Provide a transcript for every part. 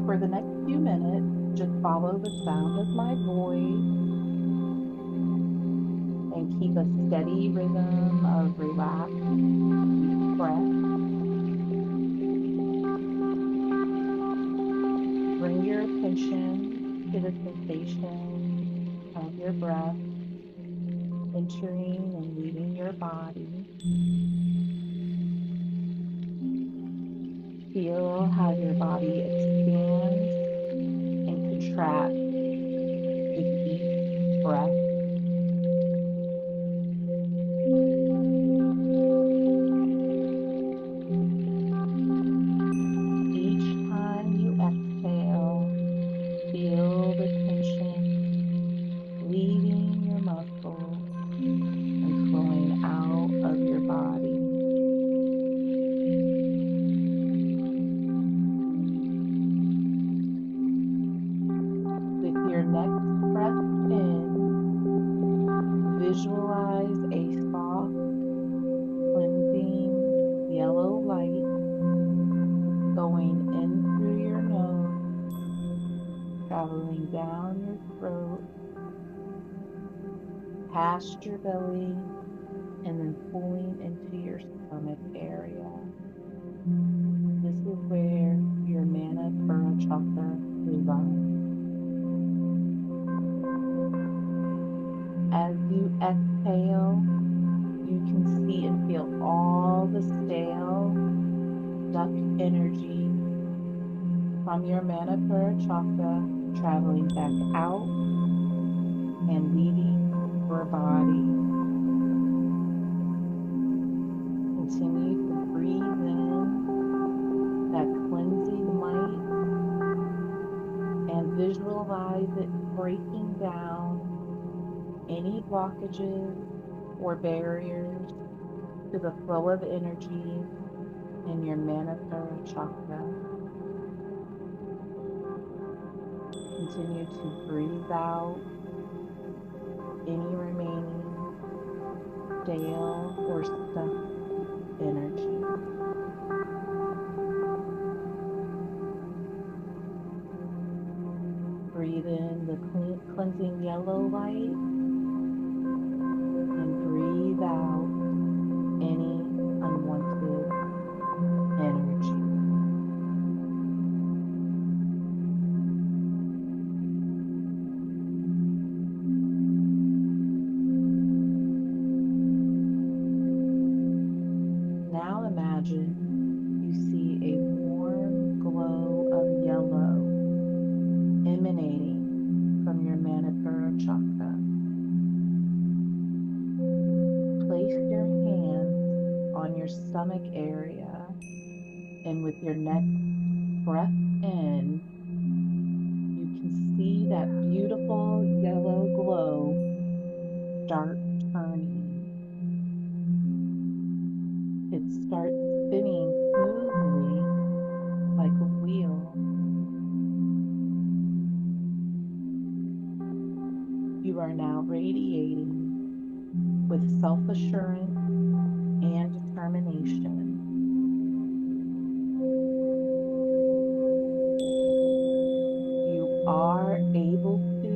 for the next few minutes, just follow the sound of my voice and keep a steady rhythm of relaxed deep breath. Bring your attention to the sensation of your breath entering and leaving your body. Feel how your body expands and contracts with each breath. Each time you exhale, feel the tension leaving your muscles and flowing out of your body. With your next breath in, visualize a soft, cleansing yellow light going in through your nose, traveling down your throat, past your belly, and then pulling into your stomach area. This is where your Manipura chakra resides. As you exhale, you can see and feel all the stale, stuck energy from your Manipura chakra traveling back out and leaving your body. Continue to breathe in that cleansing light and visualize it breaking down any blockages or barriers to the flow of energy in your Manipura chakra. Continue to breathe out any remaining stale or stuck energy. Breathe in the cleansing yellow light and breathe out any unwanted energy. Now imagine you see a warm glow of yellow emanating from your Manipura chakra. Place your hands on your stomach area, and with your next breath in, you can see that beautiful yellow glow start turning. It starts spinning smoothly like a wheel. You are now radiating with self-assurance and determination. You are able to,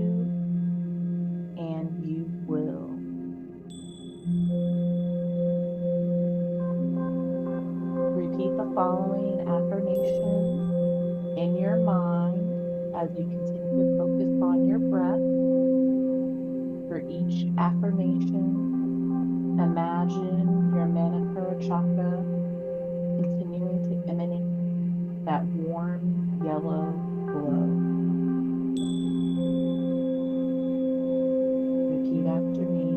and you will. Repeat the following affirmations in your mind as you continue to focus on your breath. For each affirmation, imagine your Manipura chakra continuing to emanate that warm yellow glow. Repeat after me.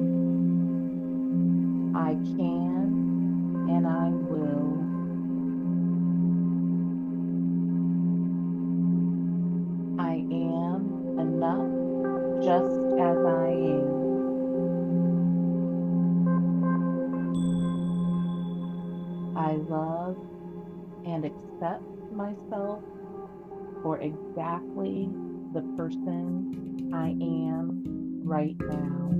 I can and I will. I am enough just as I am. I love and accept myself for exactly the person I am right now.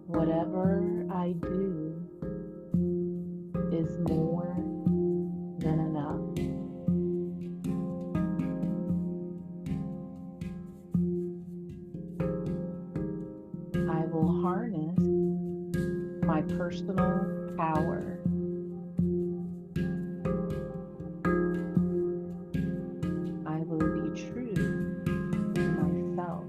Whatever I do personal power. I will be true to myself.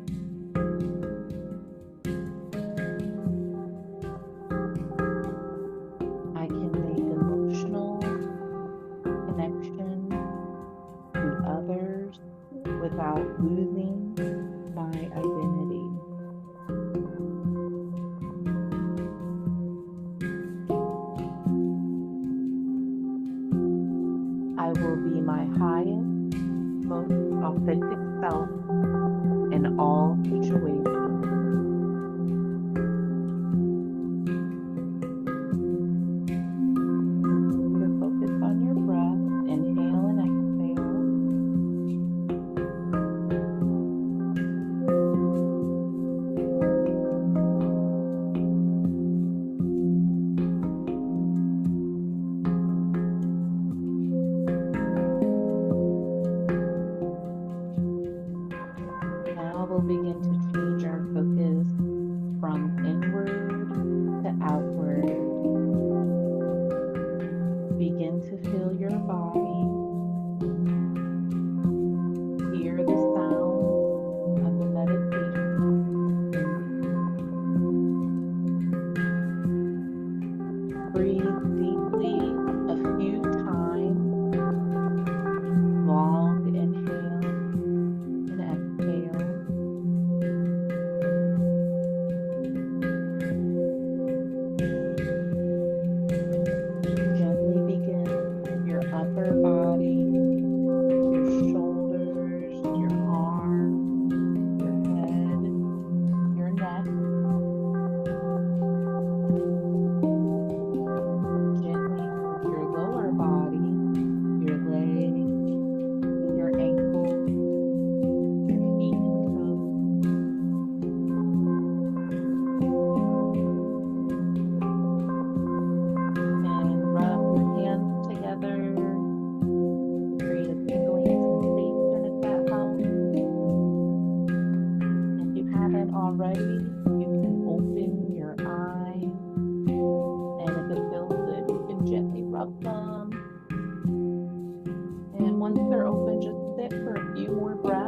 I can make emotional connection to others without losing my identity. I will be my highest, most authentic self in all situations. So focus on your breath, inhale and exhale. Now we'll begin to change our focus from inward to outward. Begin to feel your body. Hear the sounds of the meditation. Breathe deeply a few times. Long inhale and exhale. Gently begin your upper body, your shoulders, your arms, your head, your neck. Gently move your lower body, your legs, your ankles, your feet and toes. And rub your hands together to create a tingling sensation if that helps. If you haven't already, you can open your eyes, and if it feels good, you can gently rub them. And once they're open, just sit for a few more breaths.